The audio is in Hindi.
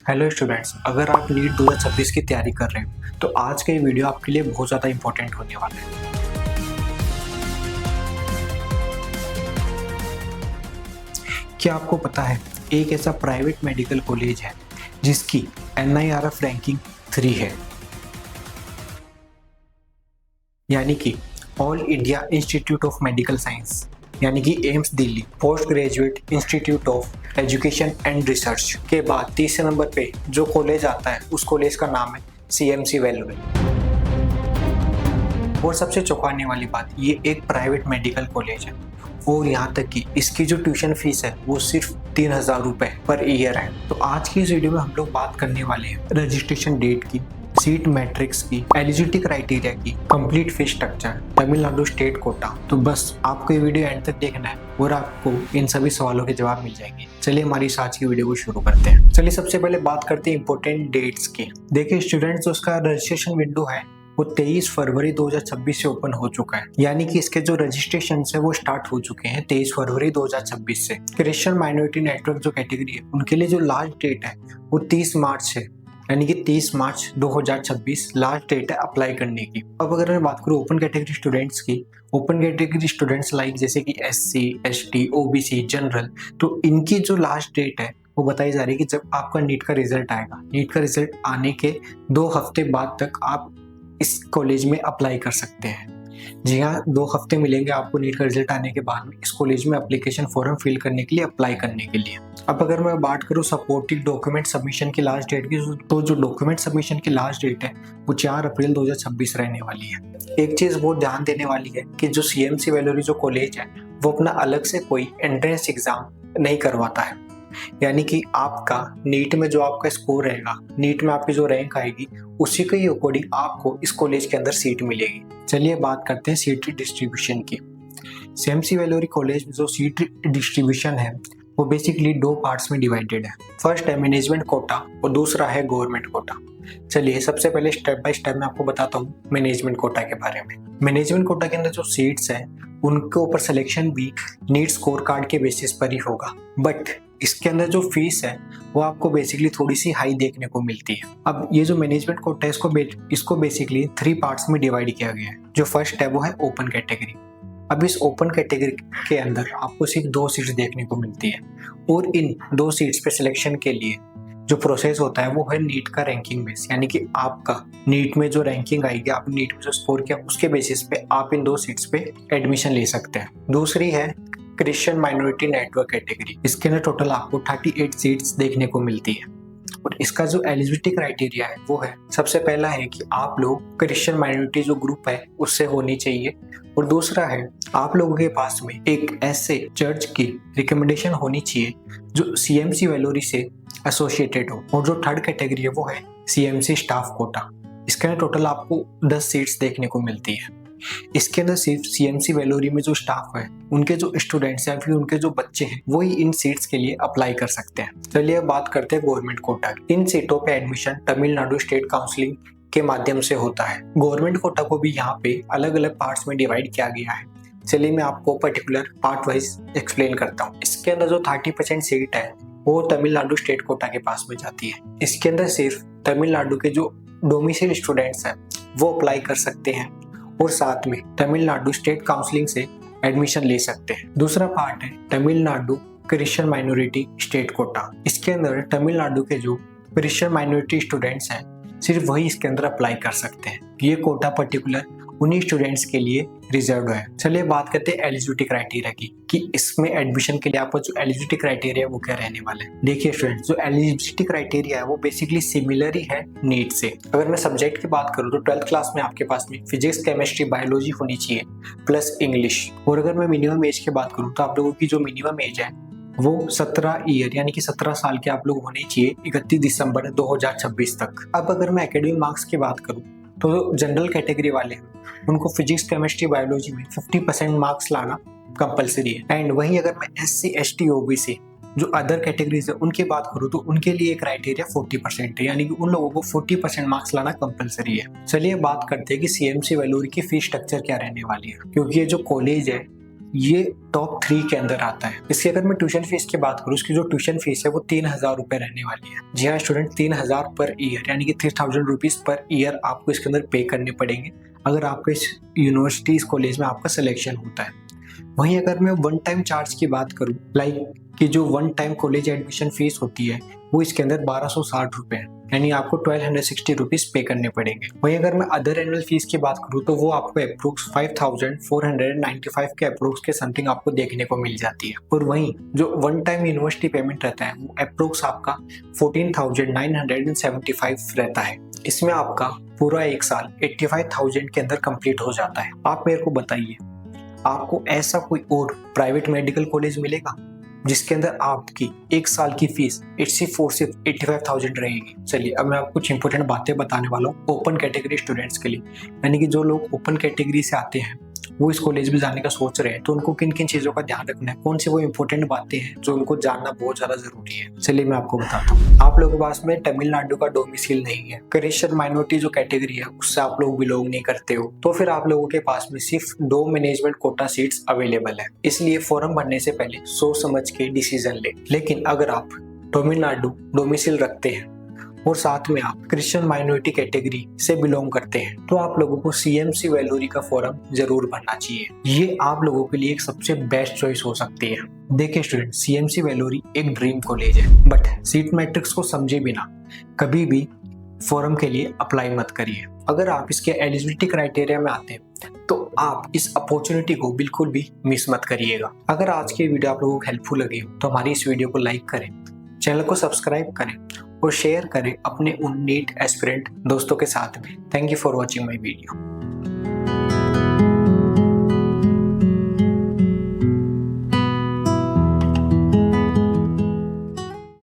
हेलो स्टूडेंट्स, अगर आप नीट 2026 की तैयारी कर रहे हो तो आज का ये वीडियो आपके लिए बहुत ज़्यादा इंपॉर्टेंट होने वाला है। क्या आपको पता है एक ऐसा प्राइवेट मेडिकल कॉलेज है जिसकी NIRF रैंकिंग 3 है, यानी कि all India institute of medical science यानी कि AIIMS Delhi post graduate institute of education and research के बाद तीसरे नंबर पे जो कॉलेज आता है उस कॉलेज का नाम है CMC वेलोरी। और सबसे चौंकाने वाली बात, ये एक प्राइवेट मेडिकल कॉलेज है और यहाँ तक कि इसकी जो ट्यूशन फीस है वो सिर्फ 3,000 रुपये पर ईयर है। तो आज की इस वीडियो में हम लोग बात करने वाले हैं रजिस्ट्रेशन डेट की, सीट मैट्रिक्स की, एलिजिबिलिटी क्राइटेरिया की, complete fees structure, Tamil Nadu state quota. तो बस आपको ये वीडियो एंड तक देखना है और आपको इन सभी सवालों के जवाब मिल जाएंगे। चलिए हमारी इस आज की वीडियो को शुरू करते हैं। चलिए सबसे पहले बात करते हैं इंपॉर्टेंट डेट्स की। देखिए स्टूडेंट्स, उसका रजिस्ट्रेशन विंडो है वो 23 फरवरी 2026 से ओपन हो चुका है, यानी कि इसके जो रजिस्ट्रेशन है वो स्टार्ट हो चुके हैं 23 फरवरी 2026 से। क्रिश्चियन माइनॉरिटी नेटवर्क जो कैटेगरी है उनके लिए जो लास्ट डेट है वो 30 मार्च है, यानी कि 30 मार्च 2026 लास्ट डेट है अप्लाई करने की। अब अगर मैं बात करूँ ओपन कैटेगरी स्टूडेंट्स की, ओपन कैटेगरी स्टूडेंट्स लाइक जैसे कि SC, ST, OBC, जनरल, तो इनकी जो लास्ट डेट है वो बताई जा रही है कि जब आपका नीट का रिजल्ट आएगा, नीट का रिजल्ट आने के 2 हफ्ते बाद तक आप इस कॉलेज में अप्लाई कर सकते हैं। जी हाँ, 2 हफ्ते मिलेंगे आपको नीट का रिजल्ट आने के बाद में इस कॉलेज में एप्लीकेशन फॉर्म फिल करने के लिए, अप्लाई करने के लिए। अब अगर मैं बात करूँ सपोर्टिंग डॉक्यूमेंट सबमिशन की लास्ट डेट की, तो जो डॉक्यूमेंट सबमिशन की लास्ट डेट है वो 4 अप्रैल 2026 रहने वाली है। एक चीज बहुत ध्यान देने वाली है कि जो CMC वेलोरी जो कॉलेज है वो अपना अलग से कोई एंट्रेंस एग्जाम नहीं करवाता है, यानी कि आपका नीट में जो आपका स्कोर रहेगा, नीट में आपकी जो रैंक आएगी उसी के अकॉर्डिंग आपको इस कॉलेज के अंदर सीट मिलेगी। चलिए बात करते हैं सीट डिस्ट्रीब्यूशन की। CMC वेलोरी कॉलेज में जो सीट डिस्ट्रीब्यूशन है वो बेसिकली 2 पार्ट्स में डिवाइडेड है। फर्स्ट है मैनेजमेंट कोटा और दूसरा है गवर्नमेंट कोटा। चलिए सबसे पहले स्टेप बाय स्टेप मैं आपको बताता हूँ मैनेजमेंट कोटा के बारे में। मैनेजमेंट कोटा के अंदर जो सीट्स हैं उनके ऊपर सिलेक्शन भी नीट स्कोर कार्ड के बेसिस पर ही होगा, बट इसके अंदर जो फीस है वो आपको बेसिकली थोड़ी सी हाई देखने को मिलती है। अब ये जो मैनेजमेंट कोटा है इसको बेसिकली 3 पार्ट्स में डिवाइड किया गया है। जो फर्स्ट है वो है ओपन कैटेगरी। अब इस ओपन कैटेगरी के अंदर आपको सिर्फ 2 सीट्स देखने को मिलती है और इन 2 सीट्स पे सिलेक्शन के लिए जो प्रोसेस होता है वो है नीट का रैंकिंग बेस, यानी कि आपका नीट में जो रैंकिंग आएगी, आपने नीट में जो स्कोर किया उसके बेसिस पे आप इन 2 सीट्स पे एडमिशन ले सकते हैं। दूसरी है क्रिश्चियन माइनॉरिटी नेटवर्क कैटेगरी। इसके अंदर टोटल आपको 38 सीट्स देखने को मिलती है और इसका जो एलिजिबिलिटी क्राइटेरिया है वो है, सबसे पहला है कि आप लोग क्रिश्चियन माइनॉरिटी जो ग्रुप है उससे होनी चाहिए, और दूसरा है आप लोगों के पास में एक ऐसे चर्च की रिकमेंडेशन होनी चाहिए जो CMC वेलोरी से एसोसिएटेड हो। और जो थर्ड कैटेगरी है वो है CMC स्टाफ कोटा। इसके अंदर टोटल आपको 10 सीट्स देखने को मिलती है। इसके अंदर सिर्फ CMC वेलोरी में जो स्टाफ है उनके जो स्टूडेंट्स या फिर उनके जो बच्चे हैं वही इन सीट्स के लिए अप्लाई कर सकते हैं। चलिए अब बात करते हैं गवर्नमेंट कोटा की। इन सीटों पे एडमिशन तमिलनाडु स्टेट काउंसिलिंग के माध्यम से होता है। गवर्नमेंट कोटा को भी यहाँ पे अलग अलग पार्ट्स में डिवाइड किया गया है। चलिए मैं आपको पर्टिकुलर पार्ट वाइज एक्सप्लेन करता हूँ। इसके अंदर जो 30% सीट है वो तमिलनाडु स्टेट कोटा के पास में जाती है। इसके अंदर सिर्फ तमिलनाडु के जो डोमिसाइल स्टूडेंट्स हैं वो अप्लाई कर सकते हैं और साथ में तमिलनाडु स्टेट काउंसलिंग से एडमिशन ले सकते हैं। दूसरा पार्ट है Tamil Nadu Christian minority state quota. इसके अंदर तमिलनाडु के जो क्रिश्चियन माइनॉरिटी स्टूडेंट्स हैं सिर्फ वही इसके अंदर अप्लाई कर सकते हैं। ये कोटा पर्टिकुलर उन्हीं स्टूडेंट्स के लिए रिजर्व है। चलिए बात करते हैं एलिजिबिलिटी क्राइटेरिया की कि इसमें एडमिशन के लिए आपका जो एलिजिबिलिटी क्राइटेरिया है वो क्या रहने वाला है। देखिए स्टूडेंट्स, जो एलिजिबिलिटी क्राइटेरिया है वो बेसिकली सिमिलर ही है नीट से। अगर मैं सब्जेक्ट की बात करूँ तो 12th क्लास में आपके पास में फिजिक्स, केमिस्ट्री, बायोलॉजी होनी चाहिए प्लस इंग्लिश। और अगर मैं मिनिमम एज की बात करूँ तो आप लोगों की जो मिनिमम एज है वो 17 ईयर यानी कि 17 साल के आप लोग होने चाहिए 31 दिसंबर 2026 तक। अब अगर मैं एकेडमिक मार्क्स की बात करूँ तो जनरल कैटेगरी वाले हैं उनको फिजिक्स, केमिस्ट्री, बायोलॉजी में 50% मार्क्स लाना कंपलसरी है। एंड वहीं अगर मैं SC, ST, OBC जो अदर कैटेगरीज है उनकी बात करूँ तो उनके लिए क्राइटेरिया 40% है, यानी कि उन लोगों को 40% मार्क्स लाना कंपलसरी है। चलिए बात करते हैं कि CMC वेलोरी की फीस स्ट्रक्चर क्या रहने वाली है, क्योंकि ये जो कॉलेज है ये टॉप 3 के अंदर आता है। इसकी अगर मैं ट्यूशन फीस की बात करूँ, इसकी जो ट्यूशन फीस है वो 3,000 रुपए रहने वाली है। जी हाँ स्टूडेंट, 3,000 पर ईयर, यानी कि 3,000 रुपीज पर ईयर आपको इसके अंदर पे करने पड़ेंगे अगर आपके इस यूनिवर्सिटी इस कॉलेज में आपका सिलेक्शन होता है। वहीं अगर मैं वन टाइम चार्ज की बात करूं, लाइक कि जो one time college admission fees होती है वो इसके अंदर 1260 रुपए है, यानी आपको 1260 रुपीज पे करने पड़ेंगे। वहीं अगर मैं अदर एनुअल फीस की बात करूं तो वो आपको अप्रोक्स 5,495 के अप्रोक्स के समथिंग आपको देखने को मिल जाती है। और वहीं जो वन टाइम यूनिवर्सिटी पेमेंट रहता है वो अप्रोक्स आपका 14,975 रहता है। इसमें आपका पूरा एक साल 85,000 के अंदर कंप्लीट हो जाता है। आप मेरे को बताइए, आपको ऐसा कोई और प्राइवेट मेडिकल कॉलेज मिलेगा जिसके अंदर आपकी एक साल की फीस सिर्फ 85,000 रहेगी? चलिए अब मैं आपको कुछ इंपॉर्टेंट बातें बताने वाला हूँ ओपन कैटेगरी स्टूडेंट्स के लिए, यानी कि जो लोग ओपन कैटेगरी से आते हैं वो इस कॉलेज में जाने का सोच रहे हैं, तो उनको किन किन चीजों का ध्यान रखना है, कौन सी वो इंपॉर्टेंट बातें हैं जो उनको जानना बहुत ज्यादा जरूरी है। चलिए मैं आपको बताता हूँ। आप लोगों के पास में तमिलनाडु का डोमिसाइल नहीं है, क्रिश्चियन माइनॉरिटी जो कैटेगरी है उससे आप लोग बिलोंग नहीं करते हो, तो फिर आप लोगों के पास में सिर्फ 2 मैनेजमेंट कोटा सीट्स अवेलेबल है। इसलिए फॉर्म भरने से पहले सोच समझ के डिसीजन ले। लेकिन अगर आप तमिलनाडु डोमिसाइल रखते हैं और साथ में आप क्रिश्चियन माइनॉरिटी कैटेगरी से बिलोंग करते हैं तो आप लोगों को सीएमसी वेलूरी का फॉर्म जरूर भरना चाहिए। ये आप लोगों के लिए एक सबसे बेस्ट चॉइस हो सकती है। देखिए स्टूडेंट, सीएमसी वेलूरी एक ड्रीम कॉलेज है, बट सीट मैट्रिक्स को समझे बिना कभी भी फॉर्म के लिए अप्लाई मत करिए। अगर आप इसके एलिजिबिलिटी क्राइटेरिया में आते हैं तो आप इस अपॉर्चुनिटी को बिल्कुल भी मिस मत करिएगा। अगर आज की वीडियो आप लोगों को हेल्पफुल लगी हो तो हमारी इस वीडियो को लाइक करें, चैनल को सब्सक्राइब करें और शेयर करें अपने उन नीट एस्पिरेंट दोस्तों के साथ में। Thank you for watching my video.